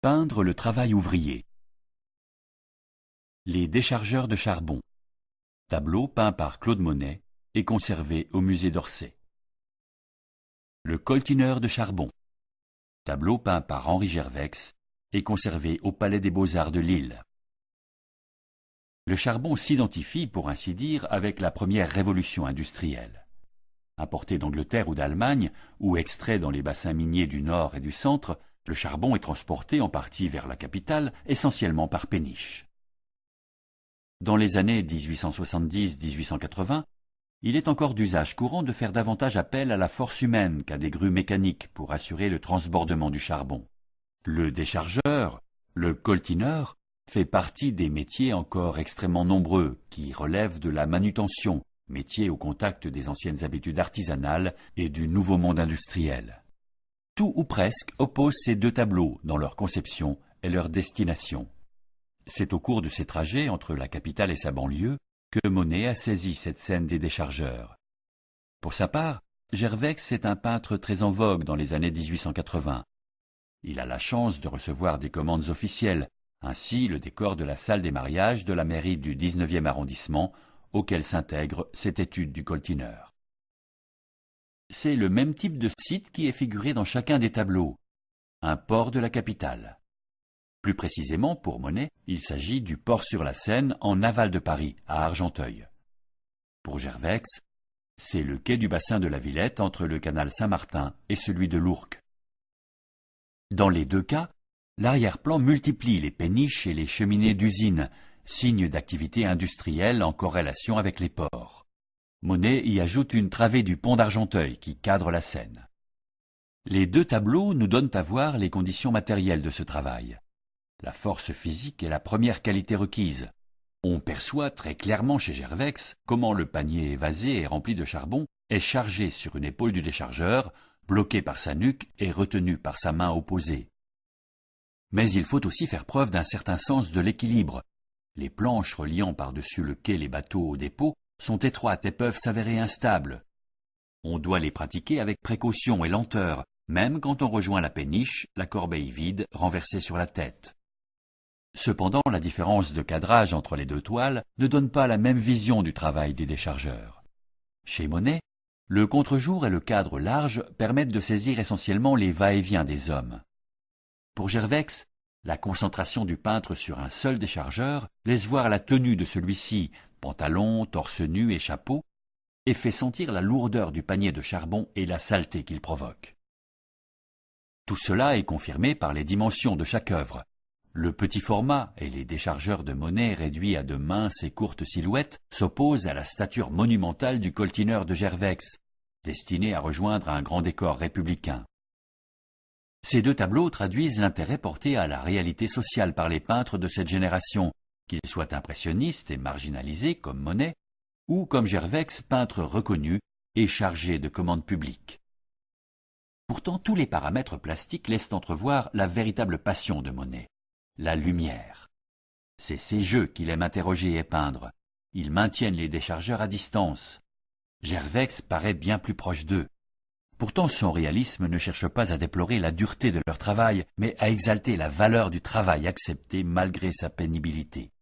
Peindre le travail ouvrier. Les déchargeurs de charbon. Tableau peint par Claude Monet et conservé au musée d'Orsay. Le coltineur de charbon. Tableau peint par Henri Gervex et conservé au Palais des Beaux-Arts de Lille. Le charbon s'identifie, pour ainsi dire, avec la première révolution industrielle. Importé d'Angleterre ou d'Allemagne, ou extrait dans les bassins miniers du nord et du centre, le charbon est transporté en partie vers la capitale, essentiellement par péniche. Dans les années 1870-1880, il est encore d'usage courant de faire davantage appel à la force humaine qu'à des grues mécaniques pour assurer le transbordement du charbon. Le déchargeur, le coltineur, fait partie des métiers encore extrêmement nombreux qui relèvent de la manutention, métier au contact des anciennes habitudes artisanales et du nouveau monde industriel. Tout ou presque oppose ces deux tableaux dans leur conception et leur destination. C'est au cours de ces trajets entre la capitale et sa banlieue que Monet a saisi cette scène des déchargeurs. Pour sa part, Gervex est un peintre très en vogue dans les années 1880. Il a la chance de recevoir des commandes officielles, ainsi le décor de la salle des mariages de la mairie du 19e arrondissement, auquel s'intègre cette étude du coltineur. C'est le même type de site qui est figuré dans chacun des tableaux, un port de la capitale. Plus précisément, pour Monet, il s'agit du port sur la Seine en aval de Paris, à Argenteuil. Pour Gervex, c'est le quai du bassin de la Villette entre le canal Saint-Martin et celui de l'Ourcq. Dans les deux cas, l'arrière-plan multiplie les péniches et les cheminées d'usines, signe d'activité industrielle en corrélation avec les ports. Monet y ajoute une travée du pont d'Argenteuil qui cadre la Seine. Les deux tableaux nous donnent à voir les conditions matérielles de ce travail. La force physique est la première qualité requise. On perçoit très clairement chez Gervex comment le panier évasé et rempli de charbon est chargé sur une épaule du déchargeur, bloqué par sa nuque et retenu par sa main opposée. Mais il faut aussi faire preuve d'un certain sens de l'équilibre. Les planches reliant par-dessus le quai les bateaux au dépôt sont étroites et peuvent s'avérer instables. On doit les pratiquer avec précaution et lenteur, même quand on rejoint la péniche, la corbeille vide renversée sur la tête. Cependant, la différence de cadrage entre les deux toiles ne donne pas la même vision du travail des déchargeurs. Chez Monet, le contre-jour et le cadre large permettent de saisir essentiellement les va-et-vient des hommes. Pour Gervex, la concentration du peintre sur un seul déchargeur laisse voir la tenue de celui-ci, pantalon, torse nu et chapeau, et fait sentir la lourdeur du panier de charbon et la saleté qu'il provoque. Tout cela est confirmé par les dimensions de chaque œuvre. Le petit format et les déchargeurs de Monet réduits à de minces et courtes silhouettes s'opposent à la stature monumentale du coltineur de Gervex, destiné à rejoindre un grand décor républicain. Ces deux tableaux traduisent l'intérêt porté à la réalité sociale par les peintres de cette génération, qu'ils soient impressionnistes et marginalisés comme Monet, ou comme Gervex, peintre reconnu et chargé de commandes publiques. Pourtant, tous les paramètres plastiques laissent entrevoir la véritable passion de Monet. La lumière. C'est ces jeux qu'il aime interroger et peindre. Ils maintiennent les déchargeurs à distance. Gervex paraît bien plus proche d'eux. Pourtant, son réalisme ne cherche pas à déplorer la dureté de leur travail, mais à exalter la valeur du travail accepté malgré sa pénibilité.